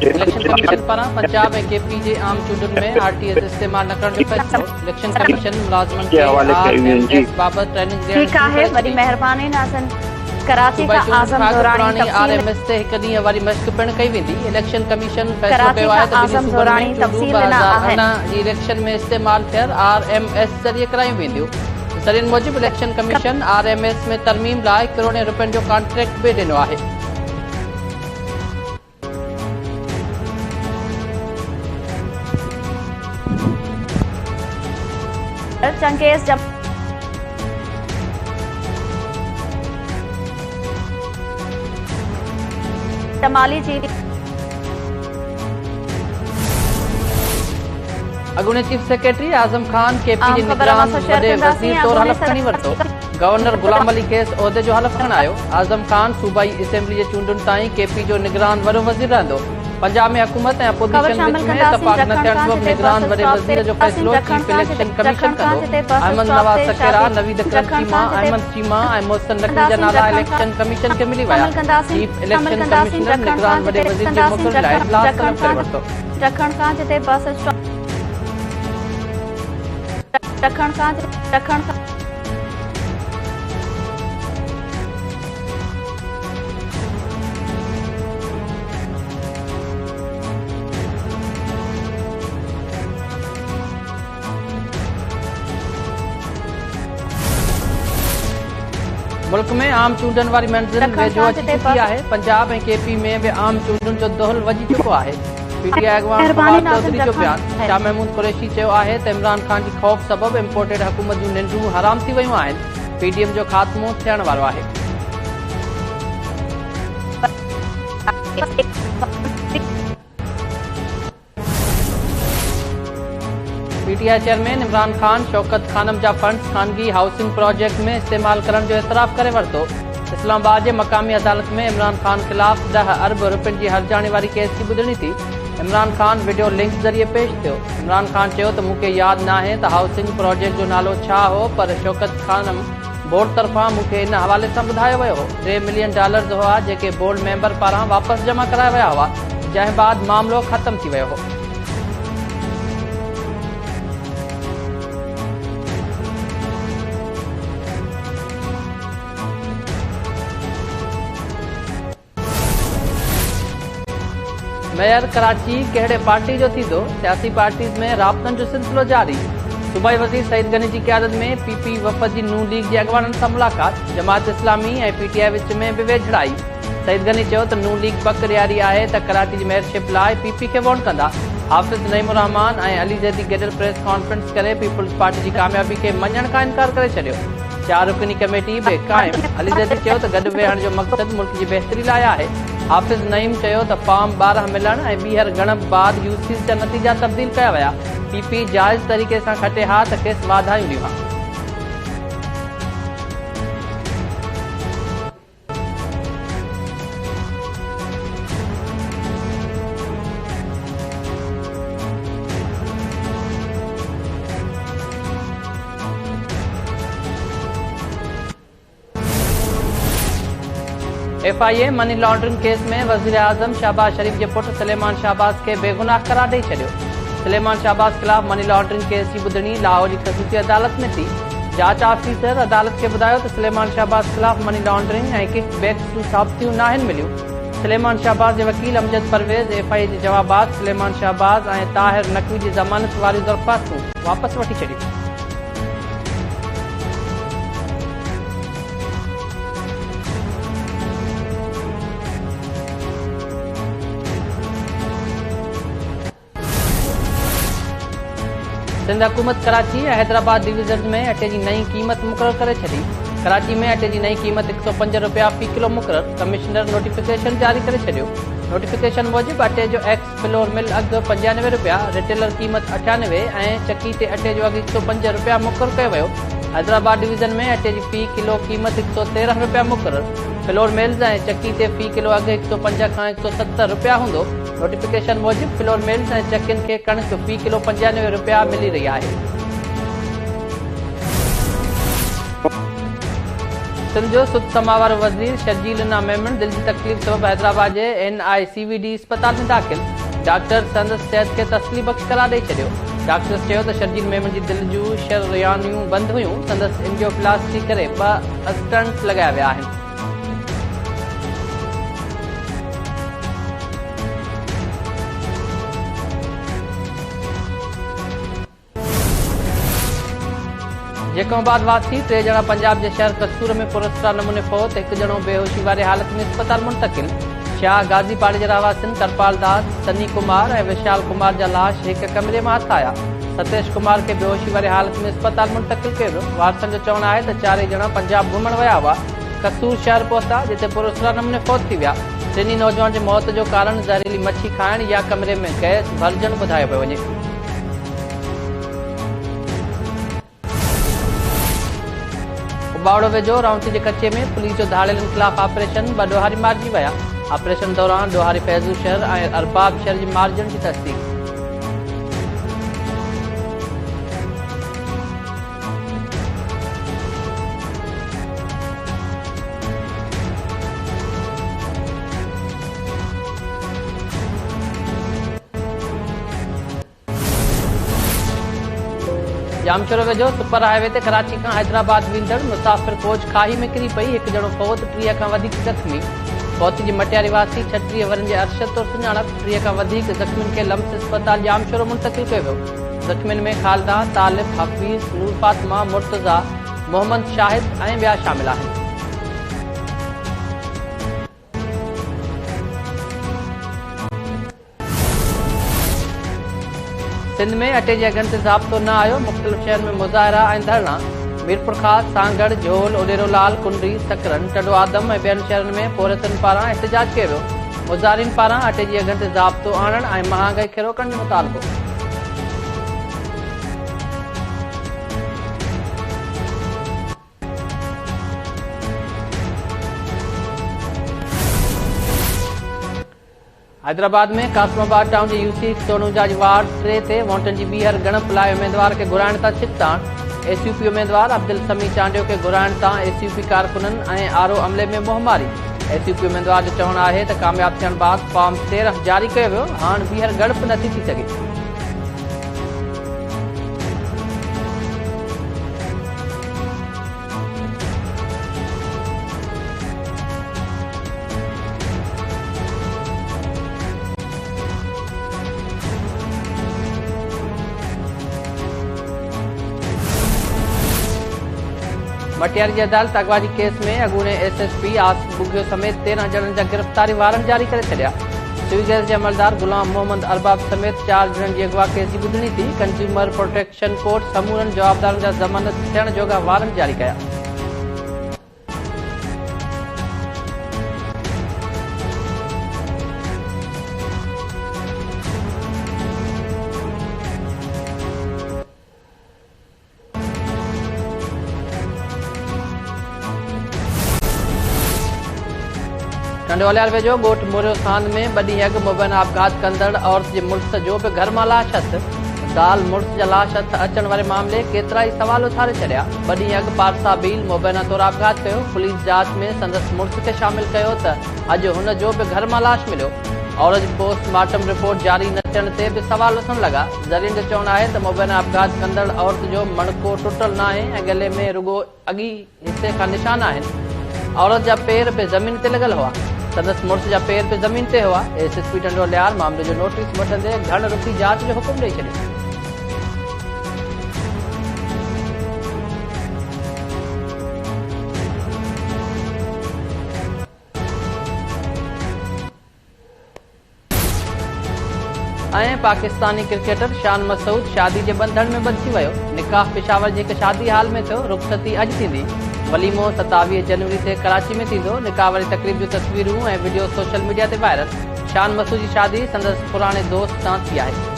Election commission पारां पंजाब ऐं KP जे आम चूंडुनि में आरटीएस इस्तेमाल न करण जो फैसलो। इलेक्शन कमीशन मुलाज़िमनि खे आरएमएस बाबति ट्रेनिंग ॾियण ठीक आहे, वॾी महिरबानी नाज़रीन। कराची का आज़म दुरानी आरएमएस ते हिकु ॾींहुं वारी मश्क पिणु कई वेंदी। इलेक्शन कमीशन फैसलो कयो आहे त आज़म दुरानी 2018 जी इलेक्शन में इस्तेमाल थियल आरएमएस ज़रिए करायूं वेंदियूं। ज़रियनि मूजिबि इलेक्शन कमीशन आरएमएस में तरमीम लाइ करोड़ें रुपयनि जो कॉन्ट्रैक्ट बि ॾिनो आहे। चंगेज़ जमाली जी अॻूणे chief secretary Azam Khan KP जे निगरान वॾे वज़ीर तौरु हलफ़ खणी वरितो। गवर्नर गुलाम अली खेसि उहिदे जो हलफ़ खणायो। आज़म खान सूबाई असेंबली जे चूंडुनि ताईं केपी जो निगरान वॾो वज़ीर रहंदो। पंजाब में हुकूमत ऐं अपोजिशन विच में इतफ़ाक़ न थियण सबबि निगरान वॾे वज़ीर जो फ़ैसिलो चीफ इलेक्शन कमीशन कंदो। अहमद नवाज़ सकेरा, नवीद अकरम चीमा, अहमद चीमा ऐं मोहसिन नक़वी जा नाला इलेक्शन कमीशन खे मिली विया। चीफ इलेक्शन कमिश्नर निगरान वॾे वज़ीर जे मुक़रर लाइ इजलास तलब करे वरितो। ॾखण खां जिते बस मुल्क में आम चूंडनि वारी मंज़िल वेझो अची चुकी आहे। पंजाब ऐं केपी में बि आम चूंडुनि जो दौहल वॼी चुको आहे। पीटीआई अॻवान फवाद चौधरी जो बयान। शाह महमूद कुरैशी चयो आहे त इमरान खान जी ख़ौफ़ सबबि इम्पोर्टेड हुकूमत जूं निंडूं हराम थी वयूं आहिनि। पीडीएम जो ख़ात्मो थियण वारो आहे। पीटीआई चेयरमैन इमरान खान शौकत खानम जा फंड्स खानगी हाउसिंग प्रोजेक्ट में इस्तेमाल करण जो एतराफ़ करे वरितो। इस्लामाबाद जे मक़ामी अदालत में इमरान खान ख़िलाफ़ 10 अरब रुपयनि जी हर्जाणे वारी केस जी ॿुधणी थी। इमरान खान वीडियो लिंक ज़रिए पेश थियो। इमरान खान चयो त मूंखे यादि नाहे त हाउसिंग प्रोजेक्ट जो नालो छा हो, पर शौकत खानम बोर्ड तरफ़ां मूंखे इन हवाले सां ॿुधायो वियो हो। $3 मिलियन हुआ जेके बोर्ड मेंबर पारां वापसि जमा कराया विया हुआ, जंहिं बाद मामिलो ख़तम थी वियो हो। मेयर कराची कहिड़े पार्टी जो थींदो? सियासी पार्टीज़ में राब्तनि जो सिलसिलो जारी। सूबाई वज़ीर सईद गनी जी क़यादत में पीपी वफ़द जी नून लीग जे अॻवाननि सां मुलाक़ात। जमात इस्लामी ऐं पीटीआई विच में बि वेझड़ाई। सईद गनी चयो त नून लीग पक ॾियारी आहे त कराची जी मेयरशिप लाइ पीपी खे वोट कंदा। हाफ़िज़ नईमुर रहमान ऐं अली ज़ैदी गॾियल प्रेस कॉन्फ्रेंस करे पीपल्स पार्टी जी कामयाबी खे मञण खां इनकार करे छॾियो। 4 रुकनी कमेटी बि क़ाइम। अली ज़ैदी चयो त गॾु वेहण जो मक़सदु मुल्क जी बहितरी लाइ आहे। हाफ़िज़ नईम चयो त फॉर्म 12 मिलण ऐं ॿीहर ॻणप बाद यूसीस जा नतीजा तब्दील कया विया। पीपी जाइज़ तरीक़े सां खटे हा त खेसि वाधायूं ॾियूं हा। FIA मनी लॉन्ड्रिंग केस में वज़ीर आज़म शहबाज शरीफ के पुट सलेमान शहबाज के बेगुनाह करार ॾेई छॾियो। सलेमान शहबाज ख़िलाफ़ मनी लॉन्ड्रिंग केस की ॿुधणी लाहौर की ख़सूसी अदालत में थी। जांच ऑफिसर अदालत के ॿुधायो त सलेमान शहबाज ख़िलाफ़ मनी लॉन्ड्रिंग ऐं किक बैक्स जूं साबितियूं नाहिनि मिलियूं। सलेमान शहबाज के वकील अमजद परवेज़ FIA के जवाबात सलेमान शहबाज ऐं ताहिर नक़वी की ज़मानत वारी दरख़्वास्तूं वापस वठी छॾियूं। सिंध हुकूमत कराची ऐं हैदराबाद डिवीज़न में अटे की नई कीमत मुक़रर करे छॾी। कराची में अटे की नई कीमत 105 रुपया फ़ी किलो मुक़रर। कमिश्नर नोटिफिकेशन जारी करे छॾियो। नोटिफिकेशन मूजिब अटे जो एक्स फ्लोर मिल अघु 95 रुपया, रिटेलर कीमत 98 ऐं चक्की ते अटे जो अघु 105 रुपया मुक़रर कयो वियो। हैदराबाद डिवीज़न में अटे की फ़ी किलो कीमत 113 रुपया मुक़रर। फ्लोर मिल्स ऐं चक्की ते फ़ी किलो अघु 105 खां 170 रुपया हूंदो। नोटिफिकेशन मूजिब फ्लोर मिल्स ऐं चक्कियुनि खे कणिक फ़ी किलो 95 रुपया मिली रही आहे। सिंध जो सुद समावर वज़ीर शर्जील इना मेमन दिल जी तकलीफ़ सबब हैदराबाद जे NICVD अस्पताल में दाख़िल। डॉक्टर संदसि सिहत खे तसली बख़्श करार ॾेई छॾियो। डॉक्टर्स चयो त शर्जील मेमन जी दिल जूं शरियानियूं बंदि हुयूं। संदसि एंजियोप्लास्टी करे 2 स्टंट्स लॻाया विया आहिनि। जेकोबाद वासी 3 ॼणा पंजाब जे शहर कसूर में पुरस्कार नमूने फौत, 1 ॼणो बेहोशी वारे हालत में अस्पताल मुंतकिल। शाह गाज़ीपाड़े जे रहवासिन करपाल दास, सनी कुमार ऐं विशाल कुमार जा लाश हिक कमरे में हथ आया। सतेश कुमार के बेहोशी वारे हालत में अस्पताल मुंतकिल कयो वियो। वारसन जो चवणु आहे त 4 ॼणा पंजाब घुमण विया हुआ, कसूर शहर पहुता जिते पुरस्कार नमूने फौत थी विया। 3 नौजवान जे मौत जो कारण ज़हरीली मच्छी खाइण या कमरे में गैस भरजण ॿुधायो पियो वञे। बावड़ो वेझो राउंटी जे कचे में पुलिस जो धाड़ेलनि ख़िलाफ़ ऑपरेशन, 2 ॾोहारी मारिजी विया। ऑपरेशन दौरान ॾोहारी फैज़ू शहर ऐं अरबाब शहर जी मारिजण जी तस्दीक। जामशोरो वेझो सुपर हाईवे ते कराची खां हैदराबाद वेंदड़ मुसाफ़िर कोच खाई में किरी पई, 1 ॼणो फौत, 30 खां वधीक ज़ख़्मी। फौत जी मटियारी वासी 36 वरनि जे अरशद तौर सुञाणप। 30 खां वधीक ज़ख़्मियुनि खे लम्स अस्पताल जामशोरो मुंतकिल कयो वियो। ज़ख़्मियुनि में खालिदा, तालिब, हफ़ीज़, नूर फातिमा, मुर्तज़ा, मोहम्मद शाहिद ऐं ॿिया शामिल आहिनि। सिंध में अटे जे अघनि ते ज़ाब्तो न आयो, मुख़्तलिफ़ शहर में मुज़ाहिरा ऐं धरना। मीरपुर ख़ास, सांगड़, झोल, ओडेरोलाल, कुंडरी, सकरन, टडो आदम ऐं ॿियनि शहरनि में पोरतनि पारां एहतजाज कयो वियो। मुज़ाहिरीन पारां अटे जी अघनि ते ज़ाब्तो आणण ऐं महांगाई खे रोकण जो मुतालबो। हैदराबाद में कासमाबाद टाउन जे UC 149 वार्ड 3 ते वोटनि जी ॿीहर ॻणप लाइ उम्मीदवार खे घुराइण तां छिकताण। SUP उम्मीदवार अब्दुल समी चांडियो खे घुराइण तां SUP कारकुननि ऐं RO अमले में मुंहमारी। SUP उम्मीदवार जो चवणु आहे त कामयाब थियण बाद फॉर्म 13 जारी कयो वियो, हाणे ॿीहर ॻणप नथी थी सघे। मटियारी जी अदालत अगवाजी केस में अॻूणे SSP आसिफ बुगियो समेत 13 ॼणनि जा गिरफ़्तारी वारंट जारी करे छॾिया। सिविल गैस जे अमलदार गुलाम मोहम्मद अरबाब समेत 4 ॼणनि जी अगवा केस जी ॿुधणी थी। कंज्यूमर प्रोटेक्शन कोर्ट समूरनि जवाबदारनि जा ज़मानत थियण जोगा वारंट जारी कया। टंडोलियाल वेझो ॻोठ मुरियोस्थान में 2 ॾींहं अॻु मुबैना आपघात कंदड़ औरत जे मुड़ुस जो बि घर मां लाश हथ। ज़ाल मुड़ुस जा लाश हथ अचण वारे मामले केतिरा ई सवाल उथारे छॾिया। 2 ॾींहं अॻु पारसा बील मुबैना तौरु आपघात कयो। पुलिस जांच में संदसि मुड़ुस खे शामिल कयो त अॼु हुन जो बि घर मां लाश मिलियो। औरत जी पोस्टमार्टम रिपोर्ट जारी न थियण ते बि सवाल उथण लॻा। ज़रीअनि जो चवणु आहे त मुबैना आपघात कंदड़ औरत जो मणको टुटल न आहे ऐं गले में रुगो अॻी हिसे खां निशान आहिनि। औरत जा पेर बि ज़मीन ते लॻल हुआ। संदसि मुड़ुस जा पेर बि ज़मीन ते हुआ। SSP टंडोलियाल मामले जो नोटिस वठंदे घण रुखी जांच जो हुकुम ॾेई छॾियो। ऐं पाकिस्तानी क्रिकेटर शान मसूद शादी जे बंधन में बंधी वियो। निकाह पेशावर जी हिकु शादी हाल में थियो। रुख़सती अॼु थींदी। वलीमो 27 जनवरी ते कराची में थींदो। निकाह वारी तकरीब जूं तस्वीरूं ऐं वीडियो सोशल मीडिया ते वायरल। शान मसूद जी शादी संदसि पुराणे दोस्त सां थी आहे।